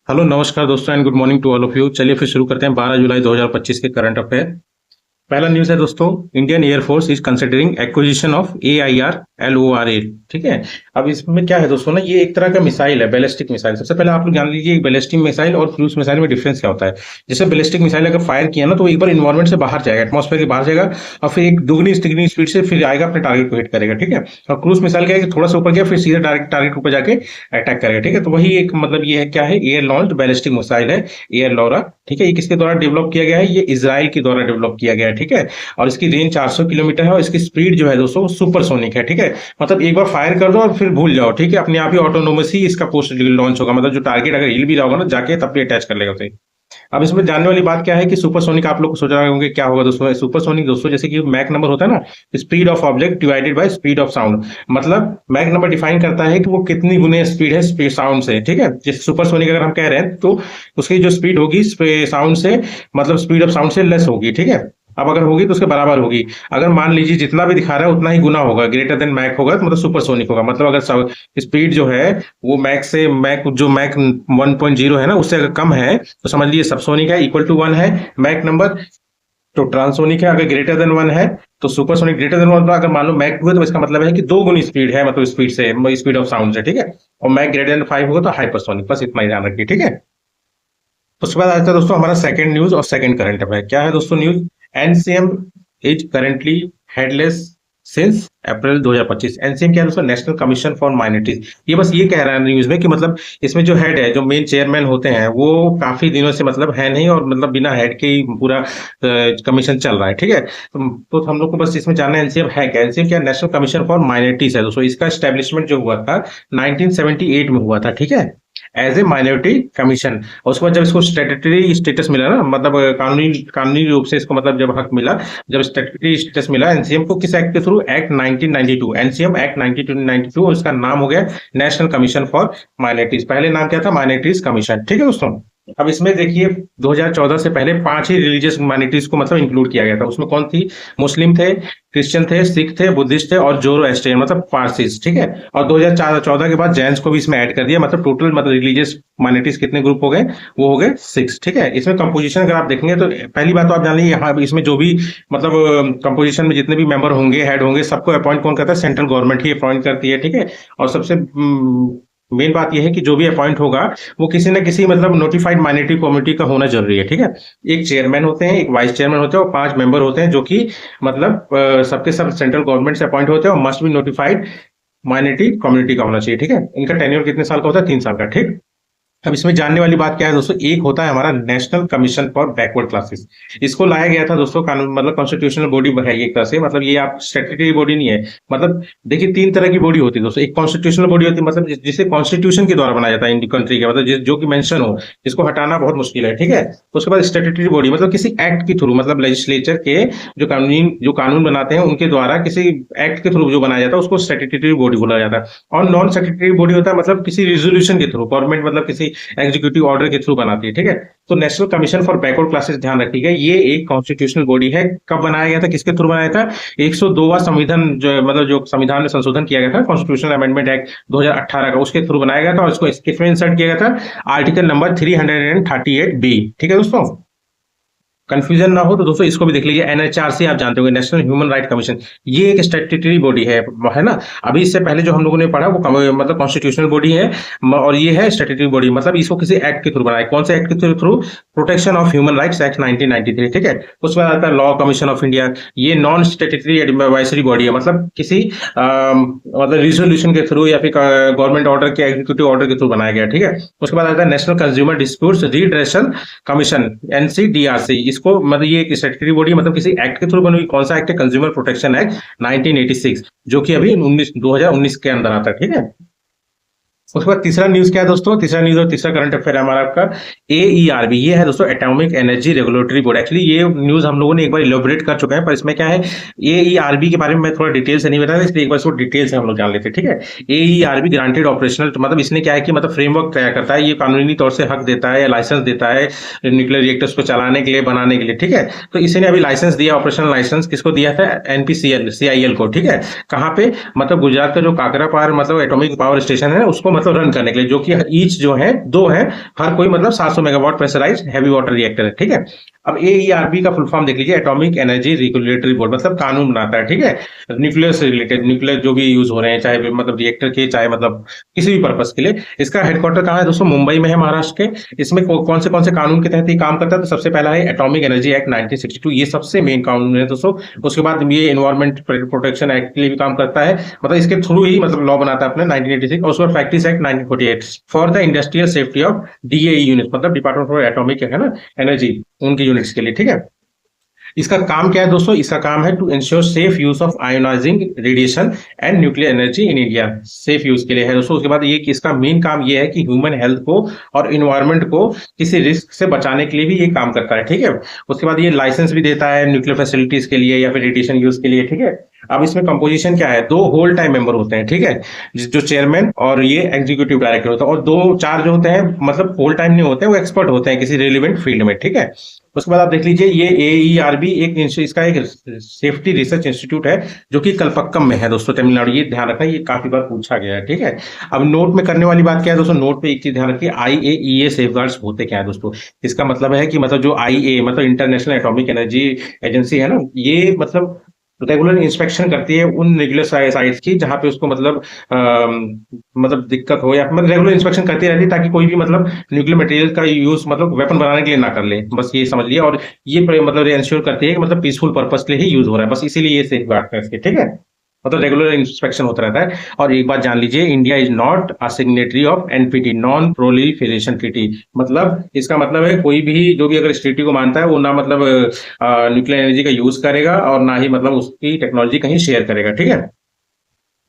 Hello नमस्कार दोस्तों and good morning to all of you. चलिए फिर शुरू करते हैं 12 जुलाई 2025 के करंट अफेयर। पहला न्यूज है दोस्तों, Indian air force is considering acquisition of AIR LORA। ठीक है। अब इसमें क्या है दोस्तों ना, ये एक तरह का मिसाइल है, बैलिस्टिक मिसाइल। सबसे पहले आप लोग जान लीजिए बैलिस्टिक मिसाइल और क्रूज मिसाइल में डिफरेंस क्या होता है। जैसे बैलिस्टिक मिसाइल अगर फायर किया ना तो एक बार इन्वायरमेंट से बाहर जाएगा, एटमॉस्फेयर के बाहर जाएगा और फिर एक दुगनी तिगनी स्पीड से फिर आएगा, अपने टारगेट को हिट करेगा। ठीक है। और क्रूज मिसाइल क्या है कि थोड़ा सा ऊपर गया फिर सीधे टारगेट के ऊपर जाके अटैक करेगा। ठीक है। तो वही एक मतलब ये है, क्या है, एयर लॉन्च्ड बैलिस्टिक मिसाइल है एयर लोरा। ठीक है। ये किसके द्वारा डेवलप किया गया है? ये इजराइल के द्वारा डेवलप किया गया है। ठीक है। और इसकी रेंज 400 किलोमीटर है और इसकी स्पीड जो है दोस्तों सुपरसोनिक है। ठीक है। मतलब एक बार फायर कर दो और फिर भूल जाओ। ठीक है। अपने आप ही ऑटोनोमस ही इसका पोस्ट लॉन्च होगा, मतलब जो टारगेट अगर हिल भी रहा होगा ना जाके तब भी अटैच कर लेगा उसे। अब इसमें जानने वाली बात क्या है कि सुपरसोनिक, आप लोग सोच रहे होंगे क्या होगा दोस्तों। सुपरसोनिक दोस्तों जैसे कि मैक नंबर होता है ना, speed of object divided by speed of sound. मतलब मैक नंबर डिफाइन करता है कि वो कितनी गुने स्पीड है स्पीड साउंड से। ठीक है। जैसे सुपरसोनिक अगर हम कह रहे हैं तो उसकी जो स्पीड होगी साउंड से, मतलब स्पीड ऑफ साउंड से लेस होगी। ठीक है। अब अगर होगी तो उसके बराबर होगी। अगर मान लीजिए जितना भी दिखा रहा है उतना ही गुना होगा, ग्रेटर देन मैक होगा तो मतलब सुपरसोनिक होगा। मतलब अगर स्पीड जो है वो मैक 1.0 है ना, उससे अगर कम है तो समझ लीजिए सबसोनिक है, इक्वल टू 1 है मैक नंबर। तो ट्रांसोनिक है, अगर ग्रेटर देन 1 है तो सुपरसोनिक। ग्रेटर देन 1 तो अगर मान लो मैक 2 है तो इसका मतलब है कि दो गुनी स्पीड है, मतलब स्पीड ऑफ साउंड से। ठीक है। और मैक ग्रेटर देन 5 होगा तो हाइपरसोनिक। बस इतना ही ध्यान रखिए। ठीक है। उसके बाद आता है दोस्तों हमारा सेकंड न्यूज और सेकंड करंट अफेयर। क्या है दोस्तों news? NCM is currently headless since April 2025। NCM क्या है दोस्तों? National commission for minorities. ये बस ये कह रहा है न्यूज में कि मतलब इसमें जो हेड है, जो मेन चेयरमैन होते हैं, वो काफी दिनों से मतलब है नहीं और मतलब बिना हेड के ही पूरा कमीशन चल रहा है। ठीक है। तो हम लोग को बस इसमें जानना है एनसीएम है क्या। एनसीएम क्या? नेशनल कमीशन फॉर माइनॉरिटीज है दोस्तों। इसका स्टैब्लिशमेंट जो हुआ था 1978 में हुआ था। ठीक है। As a minority commission. और उसके बाद जब इसको स्टैट्यूटरी स्टेटस मिला ना, मतलब कानूनी रूप से इसको मतलब जब हक मिला, जब स्टैट्यूटरी स्टेटस मिला एनसीएम को, किस एक्ट के थ्रू? Act 1992, NCM act 1992। और इसका नाम हो गया नेशनल कमीशन फॉर माइनॉरिटीज। पहले नाम क्या था? Minorities commission. ठीक है दोस्तों। अब इसमें देखिए 2014 से पहले 5 ही रिलीजियस माइनॉरिटीज को मतलब इंक्लूड किया गया था। उसमें कौन थी? मुस्लिम थे, क्रिश्चियन थे, सिख थे, बुद्धिस्ट थे और जोरोएस्ट्रियन मतलब पारसीज। ठीक है। और 2014 के बाद जैन्स को भी इसमें ऐड कर दिया। मतलब टोटल मतलब रिलीजियस माइनॉरिटीज कितने ग्रुप हो गए? वो हो गए 6। ठीक है। इसमें कंपोजिशन अगर आप देखेंगे तो पहली बात तो आप जान लीजिए, यहाँ इसमें जो भी मतलब कंपोजिशन में जितने भी मेंबर होंगे, हेड होंगे, सबको अपॉइंट कौन करता है? सेंट्रल गवर्नमेंट ही अपॉइंट करती है। ठीक है। और सबसे मेन बात यह है कि जो भी अपॉइंट होगा वो किसी ना किसी मतलब नोटिफाइड माइनॉरिटी कम्युनिटी का होना जरूरी है। ठीक है। एक चेयरमैन होते हैं, एक वाइस चेयरमैन होते हैं और 5 मेंबर होते हैं जो कि मतलब सबके सब सेंट्रल गवर्नमेंट से अपॉइंट होते हैं और must be notified minority community का होना चाहिए। ठीक है। इनका टेन्योर कितने साल का होता है? 3 साल का। ठीक। अब इसमें जानने वाली बात क्या है दोस्तों, एक होता है हमारा national commission for backward classes. इसको लाया गया था दोस्तों कानून, मतलब कॉन्स्टिट्यूशनल बॉडी है एक तरह से। मतलब ये आप स्टैट्यूटरी बॉडी नहीं है। मतलब देखिए 3 तरह की बॉडी होती है दोस्तों। एक कॉन्स्टिट्यूशनल बॉडी होती है, मतलब जिसे कॉन्स्टिट्यूशन के द्वारा बनाया जाता है इंडियन कंट्री का, मतलब जो कि मेंशन हो, जिसको हटाना बहुत मुश्किल है। ठीक है। तो उसके बाद स्टैट्यूटरी बॉडी, मतलब किसी एक्ट के थ्रू, मतलब लेजिस्लेचर के जो कानून बनाते हैं उनके द्वारा किसी एक्ट के थ्रू जो बनाया जाता है उसको स्टैट्यूटरी बॉडी बोला जाता है। और नॉन स्टैट्यूटरी बॉडी होता है मतलब किसी रिजोल्यूशन के थ्रू, गवर्नमेंट मतलब किसी एग्जीक्यूटिव ऑर्डर के थ्रू बनाती है। ठीक है। तो national commission for backward classes ध्यान रखिएगा, ये एक कॉन्स्टिट्यूशनल बॉडी है। कब बनाया गया था, किसके थ्रू बनाया था? 102वां संविधान जो मतलब जो संविधान में संशोधन किया गया था, कॉन्स्टिट्यूशनल अमेंडमेंट एक्ट 2018 का, उसके थ्रू बनाया गया था। और इसको किसमें इंसर्ट किया गया था? Article number 338B। ठीक है दोस्तों। कंफ्यूजन ना हो तो दोस्तों इसको भी देख लीजिए। एनएचआरसी आप जानते होंगे, नेशनल ह्यूमन राइट कमीशन। ये एक स्टैट्यूटरी बॉडी है ना। अभी इससे पहले जो हम लोगों ने पढ़ा वो मतलब कॉन्स्टिट्यूशनल बॉडी है और ये है स्टैट्यूटरी बॉडी। मतलब इसको किसी एक्ट के थ्रू बनाया। कौन से एक्ट के through? Protection of human rights act 1993। ठीक है। उसके बाद आता है लॉ कमीशन ऑफ इंडिया। ये नॉन स्टैट्यूटरी एडवाइजरी बॉडी है, मतलब किसी मतलब रिजोल्यूशन के थ्रू या फिर गवर्नमेंट ऑर्डर के एग्जीक्यूटिव ऑर्डर के थ्रू बनाया गया। ठीक है। उसके बाद आता है national consumer disputes redressal commission, NCDRC। इसको मतलब ये एक स्टैट्यूटरी बॉडी, मतलब किसी एक्ट के थ्रू बनी हुई। कौन सा एक्ट है? कंज्यूमर प्रोटेक्शन एक्ट 1986, जो कि अभी 2019 के अंदर आता है। ठीक है। उसके बाद तीसरा न्यूज क्या है दोस्तों? तीसरा न्यूज और तीसरा करंट अफेयर है हमारा आपका AERB। ये है दोस्तों atomic energy regulatory board. Actually ये न्यूज हम लोगों ने एक बार इलेबोरेट कर चुके हैं, पर इसमें क्या है, AERB के बारे में मैं थोड़ा डिटेल से नहीं बताया, इसलिए एक बार इसको डिटेल से हम लोग जान लेते हैं। ठीक है। AERB ग्रांटेड ऑपरेशनल, मतलब इसने क्या है कि मतलब फ्रेमवर्क तैयार करता है, ये कानूनी तौर से हक देता है, लाइसेंस देता है न्यूक्लियर रिएक्टर्स को चलाने के लिए, बनाने के लिए। ठीक है। तो इसने अभी लाइसेंस दिया, ऑपरेशनल लाइसेंस किसको दिया था? NPCL CIL को। ठीक है। कहाँ पे? मतलब गुजरात का जो काकरा पार मतलब एटॉमिक पावर स्टेशन है उसको मतलब रन करने के लिए, जो कि ईच जो है 2 है, हर कोई मतलब 700 megawatt pressurise heavy water reactor है, ठीक है। अब एईआरबी का फुल फॉर्म देख लीजिए, एटॉमिक एनर्जी रेगुलेटरी बोर्ड, मतलब कानून बनाता है, ठीक है, न्यूक्लियर से रिलेटेड, न्यूक्लियर जो भी यूज हो रहे हैं, चाहे मतलब रिएक्टर के, चाहे मतलब किसी भी पर्पस के लिए। इसका हेडक्वार्टर कहाँ है दोस्तों? मुंबई में है, महाराष्ट्र के। इसमें कौन से कानून के तहत ये काम करता है? तो सबसे पहला है एटॉमिक एनर्जी एक्ट 1962, ये सबसे मेन कानून है दोस्तों। उसके बाद ये एनवायरमेंट प्रोटेक्शन एक्ट के लिए भी काम करता है, मतलब इसके थ्रू ही मतलब लॉ बनाता है अपने 1986। और उसके बाद factories act 1948 for the industrial safety of DAE unit, मतलब डिपार्टमेंट ऑफ एटॉमिक है ना एनर्जी, उनके यूनिट्स के लिए, ठीक है। इसका काम क्या है दोस्तों? इसका काम है to ensure safe use of ionising radiation and nuclear energy in India, safe use के लिए है दोस्तों। उसके बाद ये इसका मेन काम ये है कि ह्यूमन हेल्थ को और इन्वायरमेंट को किसी रिस्क से बचाने के लिए भी ये काम करता है, ठीक है। उसके बाद ये लाइसेंस भी देता है न्यूक्लियर फैसिलिटीज के लिए या फिर रेडिएशन यूज के लिए, ठीक है। अब इसमें कंपोजिशन क्या है? 2 होल टाइम मेंबर होते हैं, ठीक है, जो चेयरमैन और ये एग्जीक्यूटिव डायरेक्टर होता है, और 2-4 जो होते हैं मतलब होल टाइम नहीं होते हैं, वो एक्सपर्ट होते हैं किसी रिलेवेंट फील्ड में, ठीक है। उसके बाद आप देख लीजिए, ये एईआरबी इसका एक सेफ्टी रिसर्च इंस्टीट्यूट है, जो कि कलपक्कम में है दोस्तों, तमिलनाडु। ये ध्यान रखना, ये काफी बार पूछा गया है, ठीक है। अब नोट में करने वाली बात क्या है दोस्तों? नोट पे एक चीज ध्यान रखिए, आईएईए सेफगार्ड्स होते क्या है दोस्तों? इसका मतलब है कि मतलब जो आईए मतलब इंटरनेशनल एटॉमिक एनर्जी एजेंसी है ना, ये मतलब रेगुलर इंस्पेक्शन करती है उन रेगुलर साइट्स की जहां पे उसको मतलब दिक्कत हो, या मतलब रेगुलर इंस्पेक्शन करती रहती है, ताकि कोई भी मतलब न्यूक्लियर मटेरियल का यूज मतलब वेपन बनाने के लिए ना कर ले, बस ये समझ लिया। और ये मतलब इंश्योर करती है कि मतलब पीसफुल पर्पस के लिए ही यूज हो रहा है, बस इसीलिए ये सेफ गार्ड है इसके, ठीक है। मतलब रेगुलर इंस्पेक्शन होता रहता है। और एक बात जान लीजिए, India is not a signatory of NPT, non proliferation treaty, मतलब इसका मतलब है कोई भी जो भी अगर इस ट्रीटी को मानता है, वो ना मतलब न्यूक्लियर एनर्जी का यूज करेगा और ना ही मतलब उसकी टेक्नोलॉजी कहीं शेयर करेगा, ठीक है,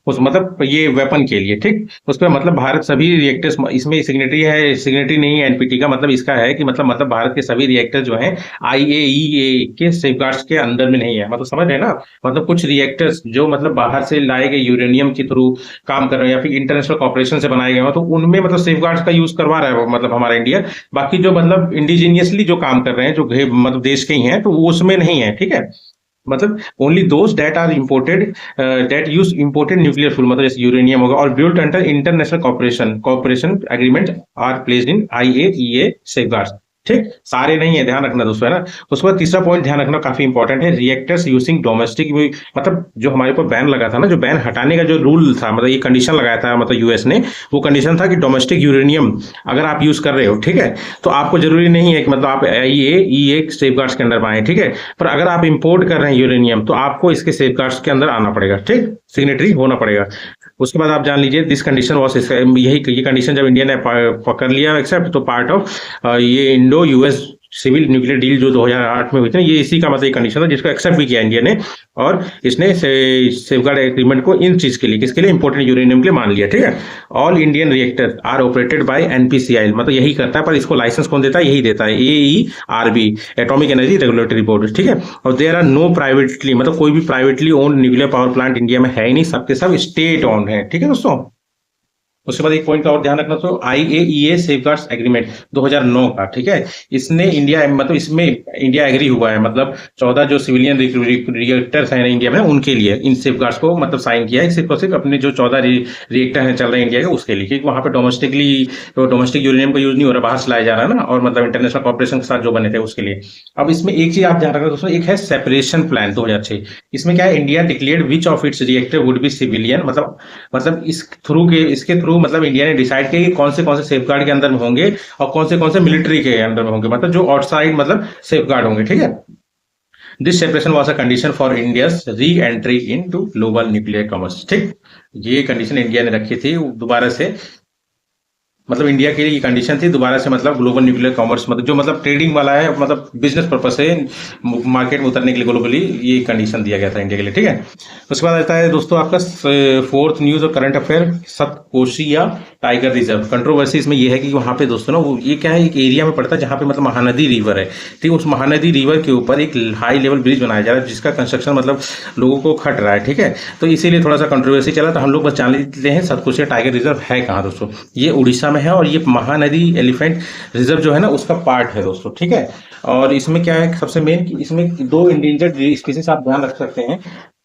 उस मतलब ये वेपन के लिए, ठीक। उस पर मतलब भारत सभी रिएक्टर्स, इसमें सिग्नेटरी है, सिग्नेटरी नहीं है एनपीटी का, मतलब इसका है कि मतलब भारत के सभी रिएक्टर जो हैं आईएईए के सेफगार्ड्स के अंदर में नहीं है, मतलब समझ रहे हैं ना। मतलब कुछ रिएक्टर्स जो मतलब बाहर से लाए गए यूरेनियम के थ्रू काम कर रहे हैं या फिर इंटरनेशनल कॉर्पोरेशन से बनाए गए हो, तो उनमें मतलब सेफगार्ड्स का यूज करवा रहा है मतलब हमारा इंडिया। बाकी जो मतलब इंडिजीनियसली जो काम कर रहे हैं, जो मतलब देश के ही हैं, तो वो उसमें नहीं है, ठीक है। मतलब only those that are imported that use imported nuclear fuel, मतलब जैसे यूरेनियम होगा, और built under international corporation agreement are placed in IAEA safeguards, ठीक। सारे नहीं है, ध्यान रखना दोस्तों, है ना। उसके बाद तीसरा पॉइंट ध्यान रखना काफी इंपॉर्टेंट है, रिएक्टर्स यूजिंग डोमेस्टिक, मतलब जो हमारे ऊपर बैन लगा था ना, जो बैन हटाने का जो रूल था, मतलब ये कंडीशन लगाया था मतलब यूएस ने, वो कंडीशन था कि डोमेस्टिक यूरेनियम अगर आप यूज कर रहे हो, ठीक है, तो आपको जरूरी नहीं है कि मतलब आप आईएईए सेफगार्ड्स के अंदर आए, ठीक है। पर अगर आप इंपोर्ट कर रहे हैं यूरेनियम, तो आपको इसके सेफगार्ड्स के अंदर आना पड़ेगा, ठीक, सिग्नेटरी होना पड़ेगा। उसके बाद आप जान लीजिए, दिस कंडीशन वॉज, ये कंडीशन जब इंडिया ने पकड़ लिया एक्सेप्ट, तो पार्ट ऑफ ये Indo US civil nuclear deal जो 2008 में हुई थी ना, ये इसी का मतलब एक कंडीशन था, जिसको एक्सेप्ट भी किया इंडिया ने, और इसने सेफगार्ड एग्रीमेंट को इन चीज के लिए, किसके लिए? इंपोर्टेंट यूरेनियम के लिए मान लिया, ठीक है। All Indian reactor are operated by NPCI, मतलब यही करता है, पर इसको लाइसेंस कौन देता है? यही देता है, AERB, atomic energy regulatory board, ठीक है। और देयर आर नो प्राइवेटली, मतलब कोई भी privately owned nuclear power plant India में है ही नहीं, सबके सब स्टेट ओन्ड है, ठीक है दोस्तों। उसके बाद एक पॉइंट का और ध्यान रखना, तो आईएईए सेफगार्ड्स एग्रीमेंट 2009 का, ठीक है, इसने इंडिया मतलब इसमें इंडिया एग्री हुआ है, मतलब 14 जो सिविलियन रिएक्टर्स हैं इंडिया में, उनके लिए इन सेफगार्ड्स को मतलब साइन किया है, सिर्फ और सिर्फ अपने जो 14 रिएक्टर हैं चल रहे हैं इंडिया के, उसके लिए, क्योंकि वहां पे डोमेस्टिक यूरेनियम का यूज नहीं हो रहा, बाहर से लाया जा रहा है ना, और मतलब इंटरनेशनल कॉर्पोरेशन के साथ जो बने थे उसके लिए। अब इसमें एक चीज आप ध्यान रखना दोस्तों, एक है सेपरेशन प्लान 2006, इसमें क्या है, India declared which of its reactor would be civilian, मतलब इसके थ्रू मतलब इंडिया ने डिसाइड किया कि कौन से सेफगार्ड के अंदर में होंगे और कौन से मिलिट्री के अंदर में होंगे, मतलब जो आउटसाइड मतलब सेफगार्ड होंगे, ठीक है। This separation was a condition for India's re entry into global nuclear commerce, ठीक। ये कंडीशन इंडिया ने रखी थी दोबारा से, मतलब इंडिया के लिए ये कंडीशन थी दोबारा से, मतलब ग्लोबल न्यूक्लियर कॉमर्स, मतलब जो मतलब ट्रेडिंग वाला है, मतलब बिजनेस पर्पस से मार्केट में उतरने के लिए ग्लोबली ये कंडीशन दिया गया था इंडिया के लिए, ठीक है। उसके बाद आता है दोस्तों आपका फोर्थ न्यूज और current affair, Satkosia tiger reserve. Controversy इसमें ये है कि वहाँ पे दोस्तों ना, वो ये क्या है, एक एरिया में पड़ता है जहाँ पे मतलब महानदी रिवर है, ठीक। उस महानदी रिवर के ऊपर एक हाई लेवल ब्रिज बनाया जा रहा है, जिसका कंस्ट्रक्शन मतलब लोगों को खट रहा है, ठीक है। तो इसीलिए थोड़ा सा कंट्रोवर्सी चला, तो हम लोग बस जान लेते हैं सतकोशिया टाइगर रिजर्व है कहाँ दोस्तों। ये उड़ीसा है, और ये महानदी एलिफेंट रिजर्व जो है ना, उसका पार्ट है दोस्तों, ठीक है। और इसमें क्या है सबसे मेन कि इसमें 2 इंडेंजर्ड स्पीसीज आप ध्यान रख सकते हैं,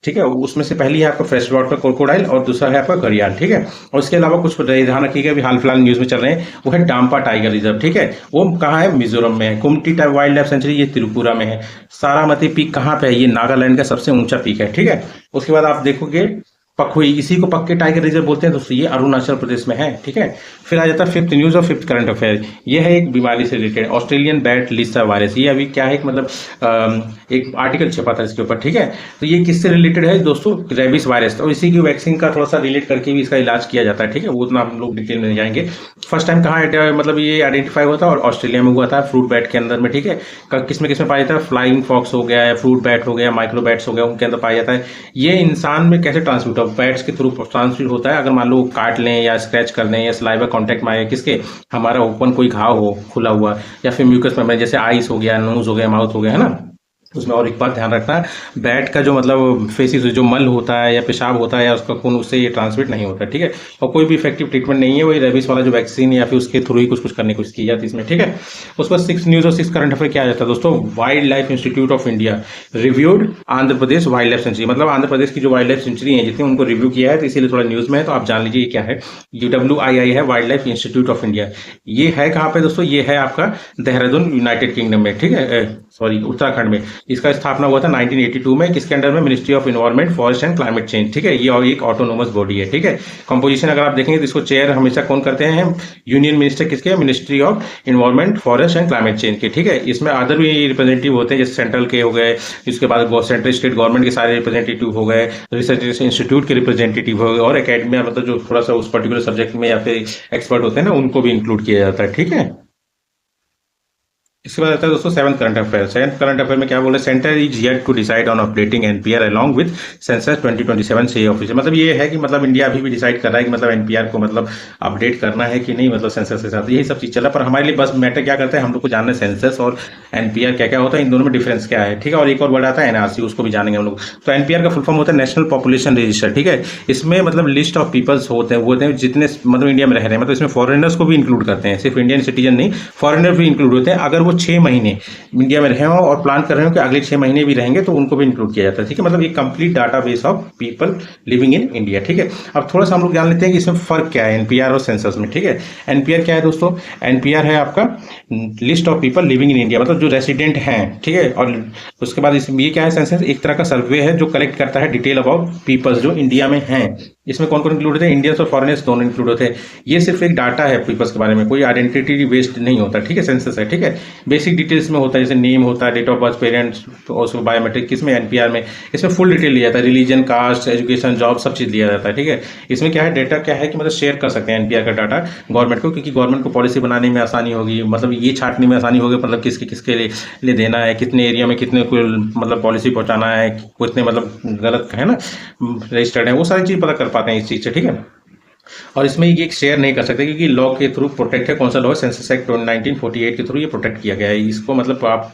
ठीक है, उसमें से पहली है आपका फ्रेश वाटर क्रोकोडाइल और दूसरा है आपका घड़ियाल। ठीक है, और इसके अलावा कुछ ध्यान रखिएगा, अभी हाल फिलहाल न्यूज में चल रहे हैं, वो है डाम्पा टाइगर रिजर्व। ठीक है, वो कहाँ है, मिजोरम में है। कुमटी वाइल्ड लाइफ सेंचुरी ये त्रिपुरा में है। सारामती पीक कहाँ पे है, ये नागालैंड का सबसे ऊंचा पीक है। ठीक है, उसके बाद आप देखोगे पखुई, इसी को पक्के टाइगर रिजर्व बोलते हैं दोस्तों, ये अरुणाचल प्रदेश में है। ठीक है, फिर आ जाता है फिफ्थ न्यूज और फिफ्थ करंट अफेयर। ये है एक बीमारी से रिलेटेड, ऑस्ट्रेलियन बैट लिसा वायरस। ये अभी क्या है, मतलब एक आर्टिकल छपा था इसके ऊपर। ठीक है, तो ये किससे रिलेटेड है दोस्तों, रेबिस वायरस, और इसी की वैक्सीन का थोड़ा सा रिलेट करके भी इसका इलाज किया जाता है। ठीक है, वो उतना हम लोग डिटेल में नहीं जाएंगे। फर्स्ट टाइम कहाँ मतलब ये आइडेंटिफाई हुआ था, और ऑस्ट्रेलिया में हुआ था, फ्रूट बैट के अंदर में। ठीक है, किसमें पाया जाता है, फ्लाइंग फॉक्स हो गया, या फ्रूट बैट हो गया, माइक्रो बैट्स हो गया, उनके अंदर पाया जाता है। ये इंसान में कैसे ट्रांसमिट होता है, बैट्स के थ्रू ट्रांसमिट होता है। अगर मान लो काट लें या स्क्रैच कर लें या सलाइवा कांटेक्ट में आए, किसके, हमारा ओपन कोई घाव हो खुला हुआ, या फिर म्यूकस में जैसे आइस हो गया, नोज हो गया, माउथ हो गया, है ना। उसमें और एक बात ध्यान रखना, बैट का जो मतलब फेसिस जो मल होता है या पेशाब होता है या उसका खून, उससे ये ट्रांसमिट नहीं होता है। ठीक है, और कोई भी इफेक्टिव ट्रीटमेंट नहीं है, वही रेबिस वाला जो वैक्सीन या फिर उसके थ्रू ही कुछ करने की कोशिश की जाती है इसमें। ठीक है, उसके बाद 6 न्यूज और 6 करंट अफेयर क्या आ जाता है दोस्तों, wild life institute of India reviewed Andhra Pradesh wild life sanctuary. मतलब आंध्र प्रदेश की जो वाइल्ड लाइफ सेंचुरी है जितनी, उनको रिव्यू किया है, तो इसीलिए थोड़ा न्यूज में है, तो आप जान लीजिए क्या है। UWII है, wild life institute of India. ये है कहाँ पे दोस्तों, ये है आपका देहरादून, यूनाइटेड किंगडम में। ठीक है, सॉरी उत्तराखंड में। इसका स्थापना हुआ था 1982 में। किसके अंडर में, ministry of environment, forest and climate change. ठीक है, ये और एक ऑटोनोमस बॉडी है। ठीक है, कंपोजिशन अगर आप देखेंगे तो इसको चेयर हमेशा कौन करते हैं, यूनियन मिनिस्टर किसके, ministry of environment, forest and climate change के। ठीक है, इसमें अदर भी रिप्रेजेंटेटिव होते हैं, जैसे सेंट्रल के हो गए, इसके बाद सेंट्रल स्टेट गवर्नमेंट के सारे रिप्रेजेंटेटिव हो गए, रिसर्च इंस्टीट्यूट के रिप्रेजेंटेटिव हो गए, और अकेडमी मतलब जो थोड़ा सा उस पर्टिकुलर सब्जेक्ट में या फिर एक्सपर्ट होते हैं ना, उनको भी इंक्लूड किया जाता है। ठीक है, इसके बाद आता है दोस्तों 7th current affair. 7th current affair में क्या बोले, centre is yet to decide on updating NPR along with census 2027 से ऑफिशियल। मतलब ये है कि मतलब इंडिया अभी भी डिसाइड कर रहा है कि मतलब एनपीआर को मतलब अपडेट करना है कि नहीं, मतलब सेंसस के साथ, यही सब चीज चल रहा है। पर हमारे लिए बस मैटर क्या करता है, हम लोग को जानना है सेंसस और एनपीआर क्या क्या होता है, इन दोनों में डिफरेंस क्या है। ठीक है, और एक और वर्ड आता है एनआरसी, उसको भी जानेंगे हम लोग। तो एनपीआर का फुल फॉर्म होता है नेशनल पॉपुलेशन रजिस्टर। ठीक है, इसमें मतलब लिस्ट ऑफ पीपल्स होते हैं जितने मतलब इंडिया में रह रहे हैं, मतलब इसमें फॉरेनर्स को भी इंक्लूड करते हैं, सिर्फ इंडियन सिटीजन नहीं, फॉरेनर भी इंक्लूड होते हैं। अगर वो 6 महीने इंडिया में रहे हो और प्लान कर रहे हो कि अगले 6 महीने भी रहेंगे, तो उनको भी इंक्लूड किया जाता है। ठीक है, मतलब ये complete database of people living in India. ठीक है, अब थोड़ा सा हम लोग जान लेते हैं कि इसमें फर्क क्या है एनपीआर और सेंसस में। ठीक है, एनपीआर क्या है दोस्तों, एनपीआर है आपका list of people living in India, मतलब जो रेसिडेंट हैं। ठीक है, और उसके बाद ये क्या है, सेंसस एक तरह का सर्वे है जो कलेक्ट करता है डिटेल अबाउट पीपल्स जो इंडिया में हैं। इसमें कौन कौन इंक्लूड होते हैं, इंडियंस और फॉरेनर्स दोनों इंक्लूड होते हैं। ये सिर्फ एक डाटा है पीपल्स के बारे में, कोई आइडेंटिटी बेस्ड नहीं होता। ठीक है, सेंसस है। ठीक है, बेसिक डिटेल्स में होता है, जैसे नेम होता है, डेट ऑफ बर्थ, पेरेंट्स, तो उसको बायोमेट्रिक। किसमें, एनपीआर में इसमें फुल डिटेल लिया जाता है, रिलीजन, कास्ट, एजुकेशन, जॉब, सब चीज लिया जाता है। ठीक है, इसमें क्या है, डेटा क्या है कि मतलब शेयर कर सकते हैं एनपीआर का डाटा गवर्नमेंट को, क्योंकि गवर्नमेंट को पॉलिसी बनाने में आसानी होगी, मतलब ये छाटने में आसानी होगी, मतलब किसके किसके लिए देना है, कितने एरिया में कितने को मतलब पॉलिसी पहुंचाना है, कितने मतलब गलत है ना रजिस्टर्ड है, वो सारी चीज पता कर पाते हैं इस चीज से। ठीक है, और इसमें ये शेयर नहीं कर सकते क्योंकि लॉ के थ्रू प्रोटेक्ट है। कौन सा लॉ है, सेंसस एक्ट 1948 के थ्रू ये प्रोटेक्ट किया गया है। इसको मतलब आप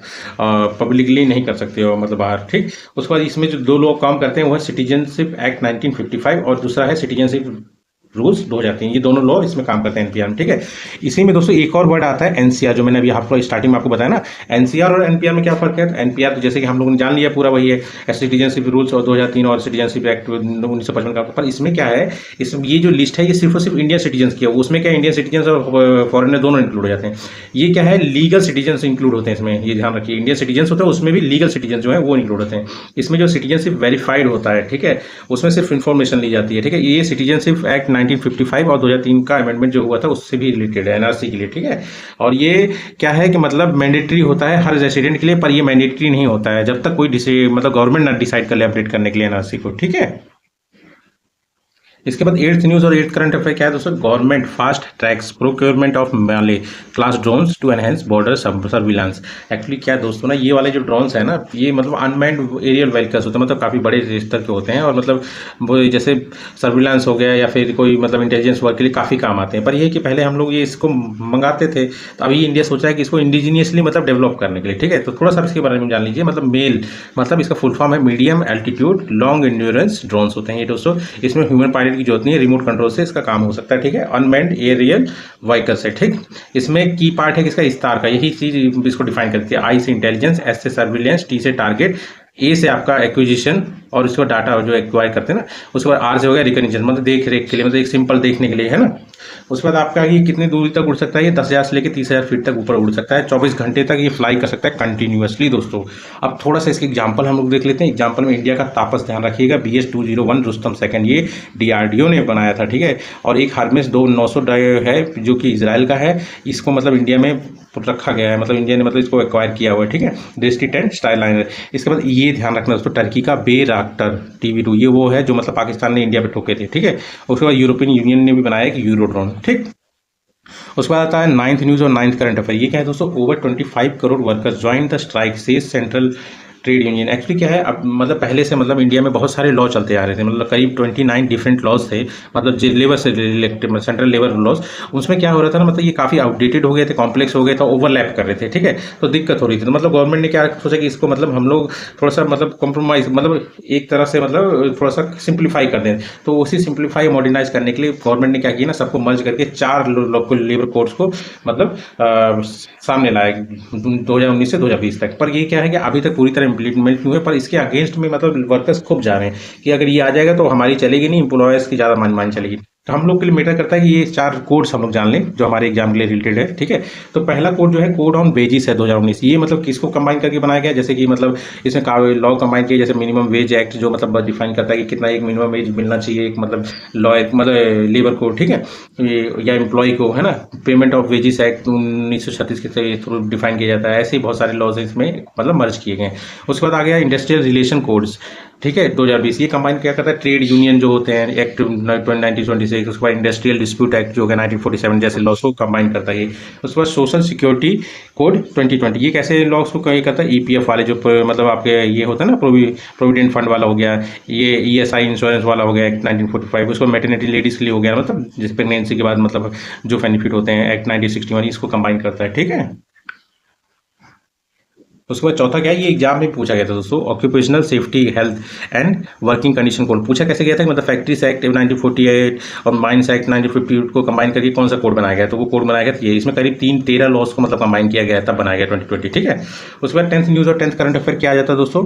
पब्लिकली नहीं कर सकते हो, मतलब बाहर। ठीक, उसके बाद इसमें जो 2 लॉ काम करते हैं वो है सिटीजनशिप एक्ट 1955 और दूसरा है सिटीजनशिप रूल्स 2003। ये दोनों लॉ इसमें काम करते हैं एनपीआर में। ठीक है, इसी में दोस्तों एक और वर्ड आता है एनसीआर, जो मैंने अभी आपको स्टार्टिंग में आपको बताया ना। एनसीआर और एनपीआर में क्या फर्क है, एनपीआर तो जैसे कि हम लोगों ने जान लिया पूरा वही है, सिटीजनशिप रूल्स और 2003 और सिटीजनशिप एक्ट 1955 का। पर इसमें क्या है, इसमें ये जो लिस्ट है ये सिर्फ और सिर्फ इंडियन सिटीजन की है। उसमें क्या इंडियन सिटीजन और फॉरेनर दोनों इंक्लूड हो जाते हैं। ये क्या है, लीगल सिटीजन इंक्लूड होते हैं इसमें, ये ध्यान रखिए। इंडियन सिटीजन होता है उसमें भी लीगल सिटीजन जो है वो इंक्लूड होते हैं। इसमें जो सिटीजनशिप वेरीफाइड होता है, ठीक है, उसमें सिर्फ इन्फॉर्मेशन ली जाती है। ठीक है, ये सिटीजनशिप एक्ट 1955 और 2003 का अमेंडमेंट जो हुआ था उससे भी रिलेटेड है, एनआरसी के लिए। ठीक है, और ये क्या है कि मतलब मैंडेटरी होता है हर रेसिडेंट के लिए, पर ये मैंडेटरी नहीं होता है जब तक कोई मतलब गवर्नमेंट ना डिसाइड कर ले अपडेट करने के लिए एनआरसी को। ठीक है, इसके बाद 8th न्यूज और 8th करंट अफेयर क्या है दोस्तों, government fast tracks procurement of MALE class drones to enhance border surveillance. Actually क्या है दोस्तों ना, ये वाले जो ड्रोन्स है ना, ये मतलब अनमैन्ड एरियल व्हीकल्स होते हैं, मतलब काफ़ी बड़े स्तर के होते हैं, और मतलब वो जैसे सर्विलांस हो गया या फिर कोई मतलब इंटेलिजेंस वर्क के लिए काफ़ी काम आते हैं। पर ये कि पहले हम लोग ये इसको मंगाते थे, तो अभी इंडिया सोचा है कि इसको इंडिजीनियसली मतलब डेवलप करने के लिए। ठीक है, तो थोड़ा सा इसके बारे में जान लीजिए। मतलब मेल मतलब इसका फुल फॉर्म है medium altitude long endurance drones होते हैं ये दोस्तों। इसमें ह्यूमन पायलट की जरूरत नहीं है, रिमोट कंट्रोल से इसका काम हो सकता है। ठीक है, अनमैन्ड एरियल व्हीकल से। ठीक, इसमें की पार्ट है किसका, स्टार का। यही चीज इसको डिफाइन करती है। आई से इंटेलिजेंस, एस से सर्विलेंस, टी से टारगेट, ए से आपका एक्विजिशन, और उसके बाद डाटा जो एक्वायर करते हैं ना, उसके बाद आर से हो गया रिकग्निशन, मतलब देख रेख के लिए, मतलब एक सिंपल देखने के लिए, है ना। उसके बाद आपका ये कितनी दूरी तक उड़ सकता है, ये 10,000 से लेकर 30,000 फीट तक ऊपर उड़ सकता है, 24 घंटे तक ये फ्लाई कर सकता है कंटिन्यूअसली दोस्तों। अब थोड़ा सा इसके एग्जाम्पल हम लोग देख लेते हैं। एग्जाम्पल में इंडिया का तापस ध्यान रखिएगा, BS-201 रुस्तम सेकंड, ये DRDO ने बनाया था, ठीक है। और एक हार्मेस 900 है जो कि इसराइल का है, इसको मतलब इंडिया में रखा गया है, मतलब इंडिया ने मतलब इसको एक्वायर किया हुआ है, ठीक है। दृष्टि 10 स्टाइलाइनर। इसके बाद ये ध्यान रखना दोस्तों, टर्की का बेराक्टर TB2, ये वो है जो मतलब पाकिस्तान ने इंडिया पे ठोके थे, ठीक है। उसके बाद यूरोपियन यूनियन ने भी बनाया एक यूरोड्रोन, ठीक। उसके बाद आता है 9th न्यूज़ और 9th करंट अफेयर। ये क्या है दोस्तों, over 25 crore workers join the strike से सेंट्रल ट्रेड यूनियन। एक्चुअली क्या है, अब मतलब पहले से मतलब इंडिया में बहुत सारे लॉ चलते आ रहे थे, मतलब करीब 29 डिफरेंट लॉज थे, मतलब जो लेबर से रिलेटेड सेंट्रल लेबर लॉज। उसमें क्या हो रहा था ना, मतलब ये काफ़ी आउटडेटेड हो गए थे, कॉम्प्लेक्स हो गए थे, ओवरलैप कर रहे थे, ठीक है। तो दिक्कत हो रही थी, तो मतलब गवर्नमेंट ने क्या सोचा कि इसको मतलब हम लोग थोड़ा सा मतलब कॉम्प्रोमाइज, मतलब एक तरह से मतलब थोड़ा सा सिंप्लीफाई कर दें। तो उसी सिंप्लीफाई मॉडर्नाइज करने के लिए गवर्नमेंट ने क्या किया ना, सबको मर्ज करके 4 लोकल लेबर कोड्स को मतलब सामने लाया 2019 से 2020 तक। पर ये क्या है कि अभी तक पूरी तरह इम्प्लीमेंट नहीं हुए, पर इसके अगेंस्ट में मतलब वर्कर्स खूब जा रहे हैं कि अगर ये आ जाएगा तो हमारी चलेगी नहीं, एम्प्लॉयर्स की ज़्यादा मान चलेगी। तो हम लोग के लिए मैटर करता है कि ये 4 कोड्स हम लोग जान लें जो हमारे एग्जाम के लिए रिलेटेड है, ठीक है। तो पहला कोड जो है कोड ऑन वेजिस है 2019। ये मतलब किसको कंबाइन करके बनाया गया, जैसे कि मतलब इसमें लॉ कंबाइन किया, जैसे मिनिमम वेज एक्ट जो मतलब डिफाइन करता है कि कितना एक मिनिमम वेज मिलना चाहिए, एक मतलब लॉ मतलब लेबर कोड, ठीक है, या एम्प्लॉय को, है ना। पेमेंट ऑफ वेजिस एक्ट 1936 के थ्रू डिफाइन किया जाता है। ऐसे ही बहुत सारे लॉज इसमें मतलब मर्ज किए गए। उसके बाद आ गया इंडस्ट्रियल रिलेशन कोड्स, ठीक है, 2020। ये कंबाइन क्या करता है, ट्रेड यूनियन जो होते हैं एक्ट 1926, उसके बाद इंडस्ट्रियल डिस्प्यूट एक्ट जो है 1947 जैसे लॉस को कंबाइन करता है। उसके बाद सोशल सिक्योरिटी कोड 2020, ये कैसे लॉस को कहीं करता है, EPF वाले जो मतलब आपके ये होता है ना, प्रोविडेंट फंड वाला हो गया, ये ESI इंश्योरेंस वाला हो गया एक्ट 1945। उसको मैटरनिटी लेडीज के लिए हो गया, मतलब जिस प्रेगनेंसी के बाद मतलब जो बेनिफिट होते हैं एक्ट 1961, इसको कंबाइन करता है, ठीक है। उसके बाद चौथा क्या है, ये एग्जाम में पूछा गया था दोस्तों, occupational safety health and working condition code. पूछा कैसे गया था, मतलब फैक्ट्रीज एक्ट 1948 और माइंस एक्ट 1958 को कंबाइन करके कौन सा कोड बनाया गया, तो वो कोड बनाया गया ये, इसमें करीब 13 लॉस को मतलब कंबाइन किया गया, तब बनाया गया 2020, ठीक है। उसके बाद 10th न्यूज़ और 10th करंट अफेयर क्या आ जाता है दोस्तों,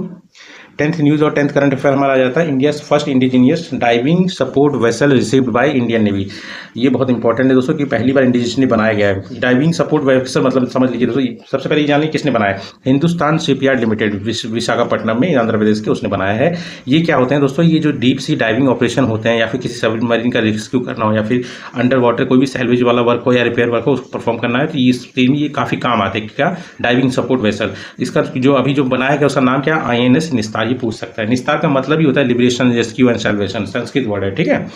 10th न्यूज़ और 10th करंट अफेयर हमारा आ जाता है India first indigenous diving support vessel received by Indian navy. ये बहुत इंपॉर्टेंट है दोस्तों कि पहली बार इंडिजीनियस ने बनाया गया है डाइविंग सपोर्ट वेसल, मतलब समझ लीजिए दोस्तों, सबसे पहले जान लीजिए किसने बनाया, हिंदुस्तान शिपयार्ड लिमिटेड विशाखापट्टनम में आंध्र प्रदेश के, उसने बनाया है। ये क्या होते हैं दोस्तों, ये जो डीप सी डाइविंग ऑपरेशन होते हैं, या फिर किसी सबमरीन का रेस्क्यू करना हो, या फिर अंडर वाटर कोई भी सैल्वेज वाला वर्क हो या रिपेयर वर्क हो, उसको परफॉर्म करना है, तो इस टीम ये काफ़ी काम आते हैं। क्या, डाइविंग सपोर्ट वेसल। इसका जो अभी जो बनाया गया उसका नाम क्या, INS निस्तार। ये पूछ सकता है, निस्तार का मतलब ही होता है liberation, rescue and salvation, Sanskrit word है, ठीक है।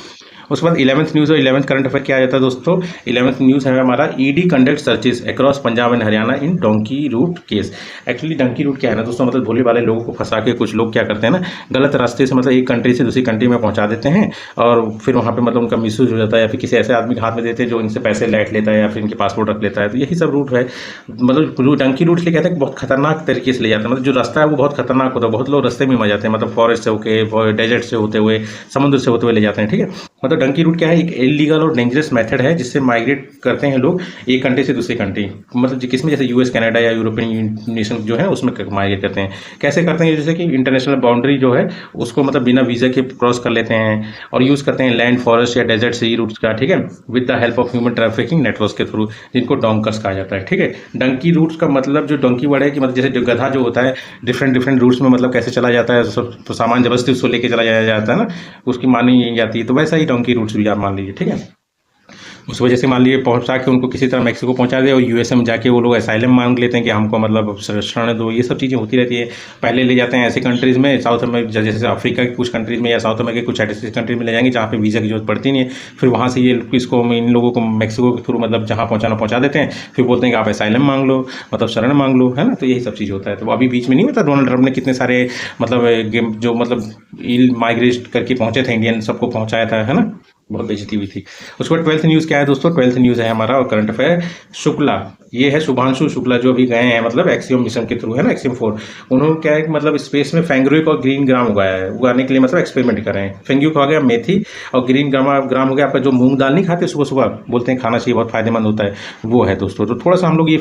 उसके बाद 11th न्यूज़ और 11th करंट अफेयर क्या आ जाता है दोस्तों, 11th न्यूज़ है हमारा ED conduct searches across Punjab and Haryana in donkey route case. Actually donkey route क्या है ना दोस्तों, मतलब भोले वाले लोगों को फंसा के कुछ लोग क्या करते हैं ना, गलत रास्ते से मतलब एक कंट्री से दूसरी कंट्री में पहुंचा देते हैं, और फिर वहाँ पे मतलब उनका मिसयूज हो जाता है, या फिर किसी ऐसे आदमी के हाथ में देते हैं जो इनसे पैसे लैट लेता है, या फिर इनके पासपोर्ट रख लेता है। तो यही सब रूट है, मतलब डोंकी रूट से कहते हैं बहुत खतरनाक तरीके से ले जाते हैं, मतलब जो रास्ता है वो बहुत खतरनाक होता है, बहुत लोग रास्ते में मर जाते हैं, मतलब फॉरेस्ट से होकर, डेजर्ट से होते हुए, समुद्र से होते हुए ले जाते हैं, ठीक है। मतलब डंकी रूट क्या है, एक इलीगल और डेंजरस मेथड है जिससे माइग्रेट करते हैं लोग एक कंट्री से दूसरी कंट्री, मतलब किसमें, जैसे US कनाडा या यूरोपियन नेशन जो है उसमें माइग्रेट करते हैं। कैसे करते हैं, जैसे कि इंटरनेशनल बाउंड्री जो है उसको मतलब बिना वीज़ा के क्रॉस कर लेते हैं, और यूज़ करते हैं लैंड, फॉरेस्ट या डेजर्ट सी रूट्स का, ठीक है, with the help of human trafficking network के थ्रू, जिनको डोंकर्स कहा जाता है, ठीक है। डंकी रूट्स का मतलब जो डोंकी वर्ड है कि मतलब जैसे जो गधा जो होता है डिफरेंट रूट्स में मतलब कैसे चला जाता है, तो सामान जबरदस्ती उसको लेके चला जाता है ना, उसकी मानी जाती है, तो वैसा ही डोंकी रूट्स भी आप मान लीजिए, ठीक है। उस वजह से मान लीजिए पहुंचा के उनको किसी तरह मैक्सिको पहुंचा दे, और USA में जाके वो लोग असाइलम मांग लेते हैं कि हमको मतलब शरण दो, ये सब चीज़ें होती रहती है। पहले ले जाते हैं ऐसी कंट्रीज़ में, साउथ में जैसे अफ्रीका की कुछ कंट्रीज़ में या साउथ अमेरिका की कुछ ऐसी कंट्रीज में ले जाएंगे जहाँ पे वीज़ा की जरूरत पड़ती नहीं है, फिर वहाँ से ये इसको इन लोगों को मैक्सिको के थ्रू मतलब जहाँ पहुँचाना पहुँचा देते हैं, फिर बोलते हैं कि आप असाइलम मांग लो, मतलब शरण मांग लो, है ना। तो यही सब चीज़ होता है। तो अभी बीच में नहीं होता, डोनाल्ड ट्रंप ने कितने सारे मतलब जो मतलब माइग्रेट करके पहुँचे थे इंडियन, सबको पहुँचाया था, है ना। बहुत बेइज्जती हुई थी। उसके बाद 12th न्यूज़ क्या है दोस्तों, 12th न्यूज़ है हमारा और करंट अफेयर। शुक्ला, ये है शुभांशु शुक्ला जो अभी गए हैं मतलब एक्सियम मिशन के थ्रू, है ना, एक्सियम 4। उन्होंने क्या है कि मतलब स्पेस में फेंगरुइक और ग्रीन ग्राम उगाया है, उगाने के लिए मतलब एक्सपेरिमेंट कर रहे हैं। फेंगुइक हो गया मेथी, और ग्रीन ग्राम हो गया आपका जो मूंग दाल नहीं खाते सुबह सुबह, बोलते हैं खाना चाहिए, बहुत फायदेमंद होता है, वो है दोस्तों। तो थोड़ा सा हम लोग ये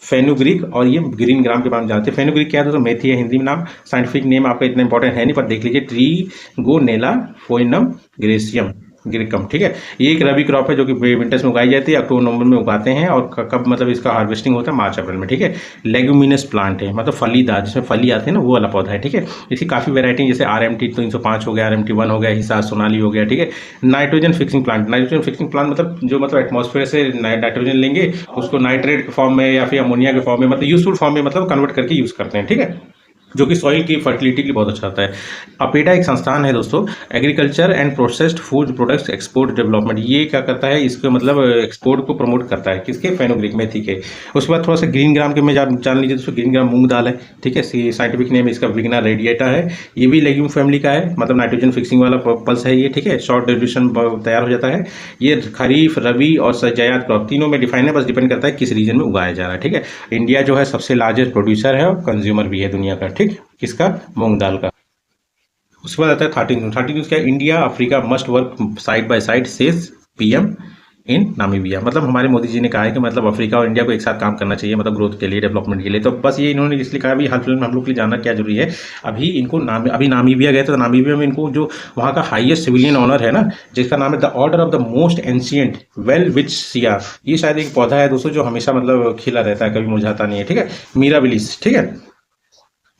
फेनुग्रीक और ये ग्रीन ग्राम के बारे में जानते हैं। फेनुग्रीक क्या है दोस्तों, मेथी है हिंदी में नाम, साइंटिफिक नेम आपका इतना इंपॉर्टेंट है नहीं, पर देख लीजिए, ट्रीगोनेला फोइनम ग्रेसियम ग्रिकम, ठीक है। ये एक रबी क्रॉप है जो कि विंटर्स में उगाई जाती है, अक्टूबर नवंबर में उगाते हैं, और कब मतलब इसका हार्वेस्टिंग होता है, मार्च अप्रैल में, ठीक है। लेग्यूमिनस प्लांट है, मतलब फलीदार, जिसमें फली आते हैं ना, वो वाला पौधा है, ठीक है। इसकी काफ़ी वैरायटी, जैसे RMT 305 हो गया, RMT 1 हो गया, हिसार सोनाली हो गया, ठीक है। Nitrogen fixing plant, nitrogen fixing plant मतलब जो मतलब एटमॉस्फेयर से नाइट्रोजन लेंगे, उसको नाइट्रेट के फॉर्म में या फिर अमोनिया के फॉर्म में, मतलब यूजफुल फॉर्म में मतलब कन्वर्ट करके यूज़ करते हैं, ठीक है, जो कि सॉइल की फर्टिलिटी के लिए बहुत अच्छा होता है। अपेडा एक संस्थान है दोस्तों, agriculture and processed food products export development. ये क्या करता है, इसको मतलब एक्सपोर्ट को प्रमोट करता है, किसके, फेनुग्रीक मेथी के। उसके बाद थोड़ा सा ग्रीन ग्राम के में जान लीजिए दोस्तों। ग्रीन ग्राम मूंग दाल है, ठीक है, साइंटिफिक नेम इसका विग्ना रेडिएटा है। ये भी लेग्यूम फैमिली का है, मतलब नाइट्रोजन फिक्सिंग वाला पल्स है ये, ठीक है। शॉर्ट ड्यूरेशन तैयार हो जाता है। ये खरीफ, रबी और सजायात क्रॉप तीनों में डिफाइन है, बस डिपेंड करता है किस रीजन में उगाया जा रहा है, ठीक है। इंडिया जो है सबसे लार्जेस्ट प्रोड्यूसर है और कंज्यूमर भी है दुनिया का, ठीक, किसका, मूंग दाल का। उसके बाद आता है 13 न्यूज़ क्या है, India Africa must work side by side says PM in Namibia. मतलब हमारे मोदी जी ने कहा है कि मतलब अफ्रीका और इंडिया को एक साथ काम करना चाहिए, मतलब ग्रोथ के लिए, डेवलपमेंट के लिए। तो बस ये इन्होंने इसलिए कहा, अभी हाल फिलहाल में हम लोग के लिए जानना क्या जरूरी है, अभी इनको अभी नामीबिया गए, तो नामीबिया में इनको जो वहाँ का हाईएस्ट सिविलियन ऑनर है ना, जिसका नाम है the order of the most ancient well which Siya. ये शायद एक पौधा है दोस्तों जो हमेशा मतलब खिला रहता है, कभी मुरझाता नहीं है, ठीक है, मीराबिलिस, ठीक है।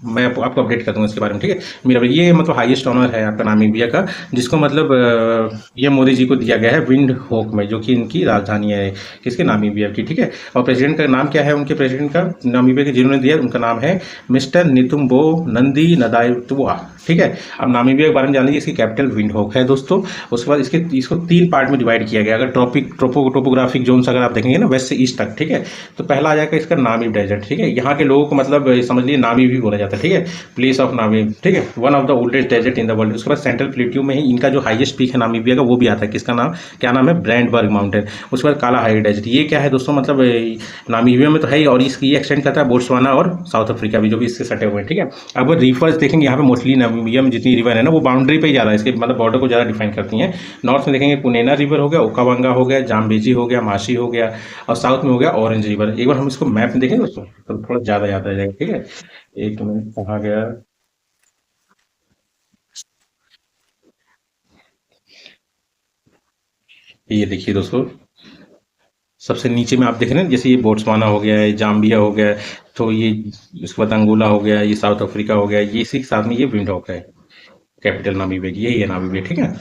मैं आपको अपडेट कर दूंगा इसके बारे में, ठीक है। मेरा ये मतलब हाईएस्ट ऑनर है आपका नामीबिया का, जिसको मतलब ये मोदी जी को दिया गया है विंड होक में, जो कि इनकी राजधानी है, किसके, नामीबिया की, ठीक है। और प्रेसिडेंट का नाम क्या है, उनके प्रेसिडेंट का, नामीबिया के जिन्होंने दिया, उनका नाम है मिस्टर नितुम्बो नंदी नदायतुआ, ठीक है। अब नामीबिया के बारे में जान लीजिए, इसकी कैपिटल विंड होक है दोस्तों। उसके बाद इसको 3 पार्ट में डिवाइड किया गया। अगर टोपोग्राफिक जोन्स अगर आप देखेंगे ना, वेस्ट से ईस्ट तक, ठीक है, तो पहला आ जाएगा इसका नामीब डेजर्ट, ठीक है। यहाँ के लोगों को मतलब समझ लीजिए नामी भी बोला जाता है, ठीक है, प्लेस ऑफ नामीब, ठीक है, one of the oldest desert in the world. उसके बाद सेंट्रल प्लेट्यू में ही इनका जो हाईएस्ट पीक है नामीबिया का, वो भी आता है, किसका नाम, क्या नाम है, ब्रांडबर्ग माउंटेन। उसके बाद काला हाई डेजर्ट, ये क्या है दोस्तों, मतलब नामीबिया में तो है ही, और इसकी एक्सटेंड करता है बोट्सवाना और साउथ अफ्रीका भी, जो भी इससे सटे हुए हैं, ठीक है। अब रिवर्स देखेंगे यहाँ पे, मोस्टली नामीबिया में जितनी रिवर है ना, वो बाउंड्री पे ही ज़्यादा, इसके मतलब बॉर्डर को ज़्यादा डिफाइन करती हैं। नॉर्थ में देखेंगे कुनेना रिवर हो गया, ओकावांगा हो गया, जाम्बेजी हो गया, माशी हो गया, और साउथ में हो गया ऑरेंज रिवर। एक बार हम इसको मैप में देखें दोस्तों तो थोड़ा ज़्यादा याद आ जाएगा, ठीक है। एक मिनट, कहाँ गया, ये देखिए दोस्तों, सबसे नीचे में आप देख रहे हैं, जैसे ये बोट्सवाना हो गया, ये जाम्बिया हो गया, तो ये उसके बाद अंगोला हो गया, ये साउथ अफ्रीका हो गया, ये इसी के साथ में ये विंडहॉक है, कैपिटल नामीबिया की, यही है नामीबिया, ठीक है।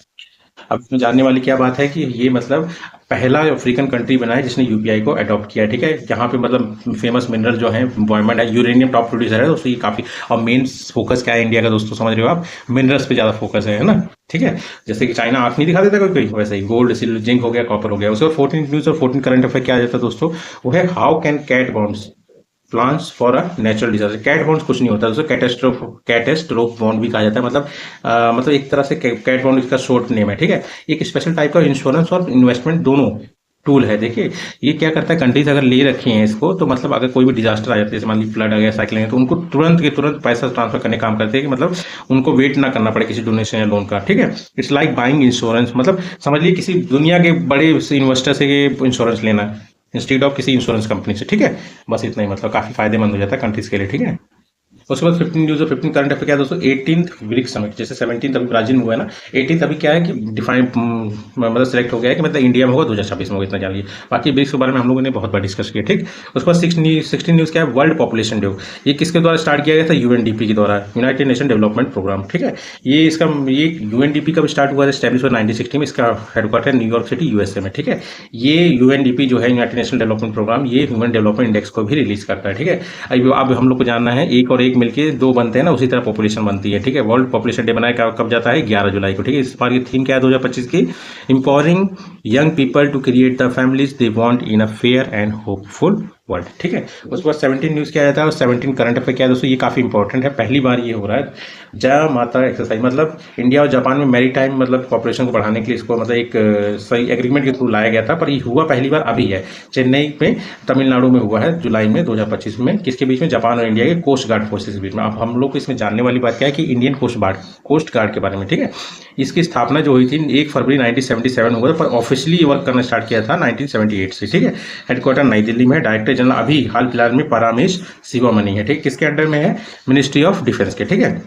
अब इसमें जानने वाली क्या बात है कि ये मतलब पहला अफ्रीकन कंट्री बना है जिसने यूपीआई को अडॉप्ट किया है, ठीक है। यहाँ पे मतलब फेमस मिनरल जो है, डायमंड है, यूरेनियम टॉप प्रोड्यूसर है, दोस्तों ये काफ़ी। और मेन फोकस क्या है इंडिया का दोस्तों, समझ रहे हो आप, मिनरल्स पे ज़्यादा फोकस है ना, ठीक है। जैसे कि चाइना आंख नहीं दिखा देता कोई कोई, वैसे ही गोल्ड, सिल्वर, जिंक हो गया, कॉपर हो गया। उसके बाद 14 न्यूज़ और 14 करंट अफेयर क्या आ जाता है दोस्तों, वो है how can cat bonds plans for a natural disaster. Cat bond कुछ नहीं होता दोस्तों, कैटेस्ट्रोफ बॉन्ड भी कहा जाता है, मतलब एक तरह से कैट बॉन्ड इसका शॉर्ट नेम है, ठीक है। एक स्पेशल टाइप का इंश्योरेंस और इन्वेस्टमेंट दोनों टूल है। देखिए ये क्या करता है, कंट्रीज अगर ले रखी हैं इसको, तो मतलब अगर कोई भी डिजास्टर आ जाता है, जैसे मान लीजिए फ्लड आ गया, साइक्लोन, तो उनको तुरंत के तुरंत पैसा ट्रांसफर करने का काम करते हैं, कि मतलब उनको वेट ना करना पड़े किसी डोनेशन या लोन का, ठीक है। इट्स लाइक बाइंग इंश्योरेंस, मतलब समझ लीजिए किसी दुनिया के बड़े इन्वेस्टर से इंश्योरेंस लेना इंस्टीड ऑफ किसी इंश्योरेंस कंपनी से, ठीक है। बस इतना ही, मतलब काफी फायदेमंद हो जाता है कंट्रीज के लिए, ठीक है। उसके बाद 15 न्यूज और 15 करंट अफेयर क्या है दोस्तों, 18th ब्रिक्स समिट, जैसे 17th अभी ब्राजील में हुआ है ना, 18th अभी क्या है कि डिफाइन मतलब सेलेक्ट हो गया है कि मतलब इंडिया में होगा 2026 में होगा, इतना जान लीजिए। बाकी ब्रिक्स के बारे में हम लोगों ने बहुत बार डिस्कस किया, ठीक। उसके बाद 16 न्यूज़ क्या है, वर्ल्ड पॉपुलेशन डे। ये किसके द्वारा स्टार्ट किया गया था, UNDP के द्वारा, यूनाइटेड नेशन डेवलपमेंट प्रोग्राम, ठीक है। ये UNDP का स्टार्ट हुआ था, स्टैब्लिश हुआ 1960 में, इसका हेडक्वार्टर न्यूयॉर्क सिटी USA में, ठीक है। ये UNDP जो है, यूनाइटेड नेशन डेवलपमेंट प्रोग्राम, ये ह्यूमन डेवलपमेंट इंडेक्स को भी रिलीज करता है, ठीक है। अब हम लोग को जानना है, एक और एक मिलकर दो बनते हैं ना, उसी तरह पॉपुलेशन बनती है, ठीक है। वर्ल्ड पॉपुलेशन डे बनाया कब जाता है, 11 जुलाई को, ठीक है। इस बार की थीम क्या है 2025 की, empowering young people to create the families they want in a fair and hopeful world, ठीक है। उसके बाद 17 न्यूज़ क्या रहता है और 17 करंट अफेयर क्या है दोस्तों, ये काफ़ी इंपॉर्टेंट है, पहली बार ये हो रहा है। जय माता एक्सरसाइज मतलब इंडिया और जापान में मैरी टाइम मतलब कॉपरेशन को बढ़ाने के लिए इसको मतलब एक सही एग्रीमेंट के थ्रू लाया गया था, पर ये हुआ पहली बार अभी है, चेन्नई में तमिलनाडु में हुआ है जुलाई में 2025 में। किसके बीच में? जापान और इंडिया के कोस्ट गार्ड फोर्सेस के बीच में। अब हम लोग को इसमें जानने वाली बात क्या है कि इंडियन कोस्ट गार्ड के बारे में, ठीक है। इसकी स्थापना जो हुई थी 1 फरवरी 1977 हुआ था, पर ऑफिशियली वर्क करना स्टार्ट किया था 1978 से, ठीक है। हेडक्वार्टर नई दिल्ली में है। डायरेक्टर जनरल अभी हाल फिलहाल में परामेश शिवामणि है, ठीक। किसके अंडर में है? मिनिस्ट्री ऑफ डिफेंस के, ठीक है।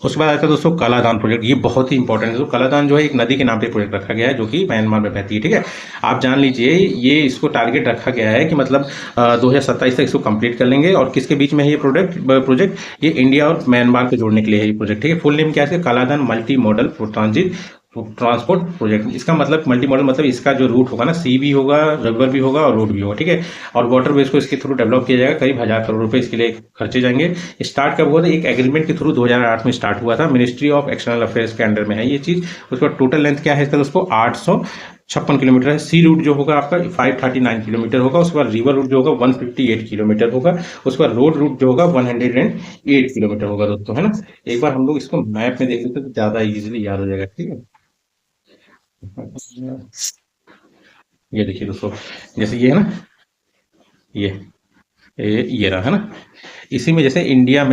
उसके बाद आता है दोस्तों कालादान प्रोजेक्ट, ये बहुत ही इंपॉर्टेंट है। तो कालादान जो है एक नदी के नाम पे प्रोजेक्ट रखा गया है जो कि म्यांमार में बहती है, ठीक है। आप जान लीजिए ये इसको टारगेट रखा गया है कि मतलब 2027 तक इसको कंप्लीट कर लेंगे। और किसके बीच में है ये प्रोजेक्ट? ये इंडिया और म्यांमार को जोड़ने के लिए है ये प्रोजेक्ट, ठीक है। फुल नेम क्या है? Kaladan multi modal transport project. इसका मतलब मल्टी मॉडल मतलब इसका जो रूट होगा ना, सी भी होगा, रिवर भी होगा और रोड भी होगा, ठीक है। और वाटर बेस को इसके थ्रू डेवलप किया जाएगा, करीब 1000 करोड़ रुपए इसके लिए खर्चे जाएंगे। स्टार्ट कब हुआ था? एक एग्रीमेंट के थ्रू 2008 में स्टार्ट हुआ था, मिनिस्ट्री ऑफ एक्सटर्नल अफेयर्स के अंडर में है ये चीज। उसके बाद टोटल लेंथ क्या है इसका दोस्तों? 856 किलोमीटर है। सी रूट जो होगा आपका 539 किलोमीटर होगा। उसके बाद रिवर रूट जो होगा 158 किलोमीटर होगा। उसके बाद रोड रूट जो होगा 108 किलोमीटर होगा दोस्तों, है ना। एक बार हम लोग इसको मैप में देख लेते तो ज्यादा इजीली याद हो जाएगा, ठीक है। ये देखिए दोस्तों, जैसे ये है ना, ये रहा, है ना। इसी में जैसे इंडिया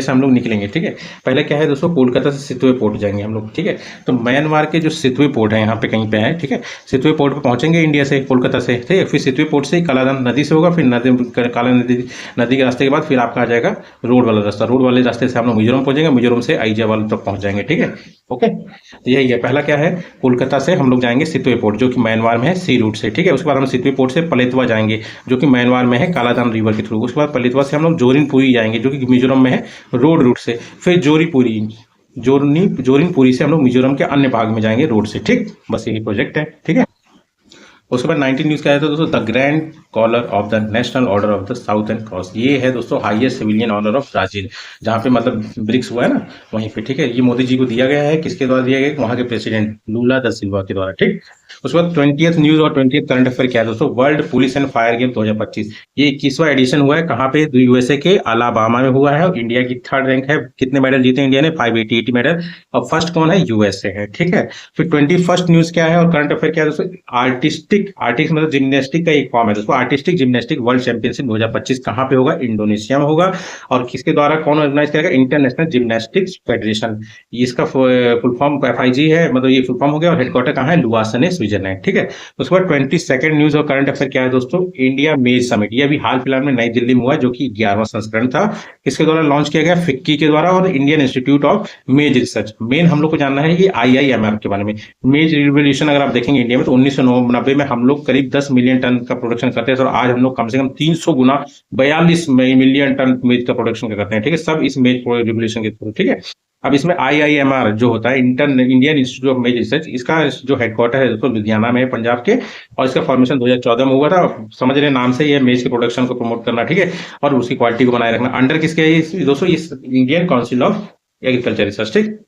से हम लोग निकलेंगे, ठीक है। पहले क्या है दोस्तों, कोलकाता से सितवे पोर्ट जाएंगे हम लोग, ठीक है। तो म्यांमार के जो सितवे पोर्ट है यहाँ पे कहीं पे है, ठीक है। सितवे पोर्ट पे पहुंचेंगे इंडिया से, कोलकाता से, ठीक है। फिर सितवे पोर्ट से कालादान नदी से होगा, फिर काला नदी के रास्ते के बाद फिर आपका आ जाएगा रोड वाला रास्ता। रोड वाले रास्ते से हम लोग मिजोरम पहुंचेंगे, मिजोरम से आइजावाल तक पहुंच जाएंगे, ठीक है। ओके, तो यही है। पहला क्या है, कोलकाता से हम लोग जाएंगे सितवे पोर्ट जो कि म्यांमार में है, सी रूट से, ठीक है। उसके बाद हम सितवे पोर्ट से पलेतवा जाएंगे जो कि म्यांमार में है, कालादान रिवर के थ्रू। उसके बाद पलेतवा से हम लोग जोरिनपुरी जाएंगे जो कि मिजोरम में है, रोड रूट से। फिर जोरिनपुरी से हम लोग मिजोरम के अन्य भाग में जाएंगे रोड से, ठीक। बस यही प्रोजेक्ट है, ठीक है। उसके बाद 19 न्यूज क्या है दोस्तों, the grand collar of the national order of the southern cross. ये है दोस्तों highest civilian honour of Brazil, जहाँ पे मतलब ब्रिक्स हुआ है ना, वहीं पे, ठीक है। ये मोदी जी को दिया गया है, किसके द्वारा दिया गया? वहां के प्रेसिडेंट लूला दा सिल्वा के द्वारा, ठीक। उसके बाद 20th न्यूज और 20th करंट अफेयर क्या है दोस्तों, world police and fire game 2025। ये 21वां एडिशन हुआ है, कहाँ पे? यूएसए के अलाबामा में हुआ है। और इंडिया की 3rd रैंक है। कितने मेडल जीते इंडिया ने? 580 मेडल। और फर्स्ट कौन है? यूएसए है, ठीक है। फिर 21st न्यूज क्या है और करंट अफेयर क्या है दोस्तों, आर्टिस्टिक मतलब जिम्नास्टिक का एक फॉर्म है दोस्तों। आर्टिस्टिक जिम्नास्टिक वर्ल्ड चैंपियनशिप 2025 कहाँ पे होगा? इंडोनेशिया में होगा। और किसके द्वारा, कौन ऑर्गेनाइज करेगा? International gymnastics federation. इसका फुल फॉर्म FIG है, मतलब ये फुल फॉर्म हो गया। और हेडक्वार्टर कहाँ है? लुआसने, स्विट्जरलैंड, ठीक है। उसके बाद 22nd न्यूज और करंट अफेयर क्या है दोस्तों, इंडिया मेज समिट। ये अभी हाल फिलहाल में नई दिल्ली में हुआ जो कि 11वां संस्करण था। किसके द्वारा लॉन्च किया गया? फिक्की के द्वारा और इंडियन इंस्टीट्यूट ऑफ मेज रिसर्च। मेन हम लोग को जानना है ये IIMR के बारे में। मेज रिवोल्यूशन अगर आप देखेंगे इंडिया में तो 1990 में हम लोग करीब 10 मिलियन टन का प्रोडक्शन करते हैं, और आज हम लोग कम से कम 300 गुना 42 मिलियन टन मेज का प्रोडक्शन करते हैं, ठीक है। सब इस मेज रिवोल्यूशन के थ्रू, ठीक है। अब इसमें IIMR जो होता है इंडियन इंस्टीट्यूट ऑफ मेज रिसर्च, इसका जो हेडक्वार्टर है दोस्तों लुधियाना में है, पंजाब के। और इसका फॉर्मेशन 2014 में हुआ था। समझ रहे नाम से, ये मेज के प्रोडक्शन को प्रमोट करना, ठीक है, और उसकी क्वालिटी को बनाए रखना। अंडर किसके है दोस्तों? इस Indian council of agriculture research, ठीक।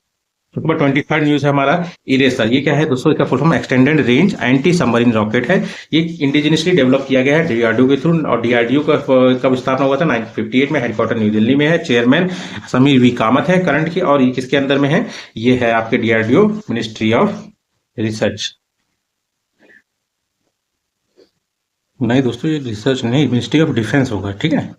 नंबर 23rd न्यूज है हमारा इरेसर। ये क्या है दोस्तों? इसका full form extended range anti submarine rocket है। ये इंडिजिनियसली डेवलप किया गया है DRDO के थ्रू। और DRDO का कब स्थापना हुआ था? 1958 में। हेडक्वार्टर न्यू दिल्ली में है। चेयरमैन समीर V कामत है करंट की। और ये किसके अंदर में है? ये है आपके DRDO, मिनिस्ट्री ऑफ रिसर्च। नहीं दोस्तों, ये रिसर्च नहीं, मिनिस्ट्री ऑफ डिफेंस होगा, ठीक है।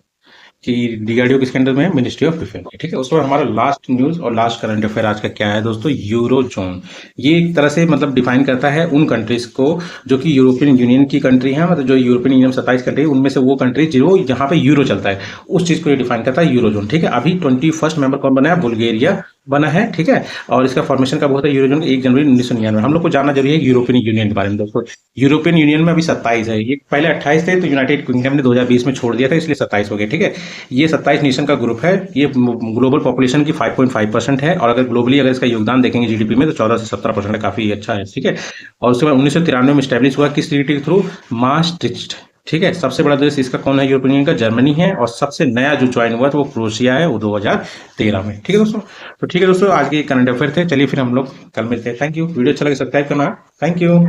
कि DRDO किसके अंडर में है? मिनिस्ट्री ऑफ डिफेंस, ठीक है। उसके बाद हमारा लास्ट न्यूज और लास्ट करंट अफेयर आज का क्या है दोस्तों, यूरो जोन। ये एक तरह से मतलब डिफाइन करता है उन कंट्रीज को जो कि यूरोपियन यूनियन की कंट्री है, मतलब जो यूरोपियन यूनियन 27 कंट्री है उनमें से वो कंट्री जो जहां पे यूरो चलता है उस चीज को ये डिफाइन करता है यूरो जोन, ठीक है। अभी 21st मेंबर कौन बना है? बुल्गारिया बना है, ठीक है। और इसका फॉर्मेशन कब होता है यूरो जोन? 1 जनवरी 1999। हम लोग को जानना जरूरी है यूरोपियन यूनियन के बारे में दोस्तों। यूरोपियन यूनियन में अभी 27 है। ये पहले 28 थे, तो यूनाइटेड किंगडम ने 2020 में छोड़ दिया था, इसलिए 27 हो गए, ठीक है। ये 27 नेशन का ग्रुप है। ये ग्लोबल पॉपुलेशन की 5.5% है। और अगर ग्लोबली अगर इसका योगदान देखेंगे GDP में तो 14 से 17% है, काफी अच्छा है, ठीक है। और उसके बाद 1993 में स्टैब्लिश हुआ किस ट्रीटी के थ्रू? maastricht, ठीक है। सबसे बड़ा देश इसका कौन है यूरोपियन यूनियन का? जर्मनी है। और सबसे नया जो ज्वाइन हुआ था वो क्रोएशिया है, वो 2013 में, ठीक है दोस्तों। तो ठीक है दोस्तों, आज के करंट अफेयर थे। चलिए फिर हम लोग कल मिलते हैं। Thank you. वीडियो अच्छा लगे सब्सक्राइब करना। Thank you.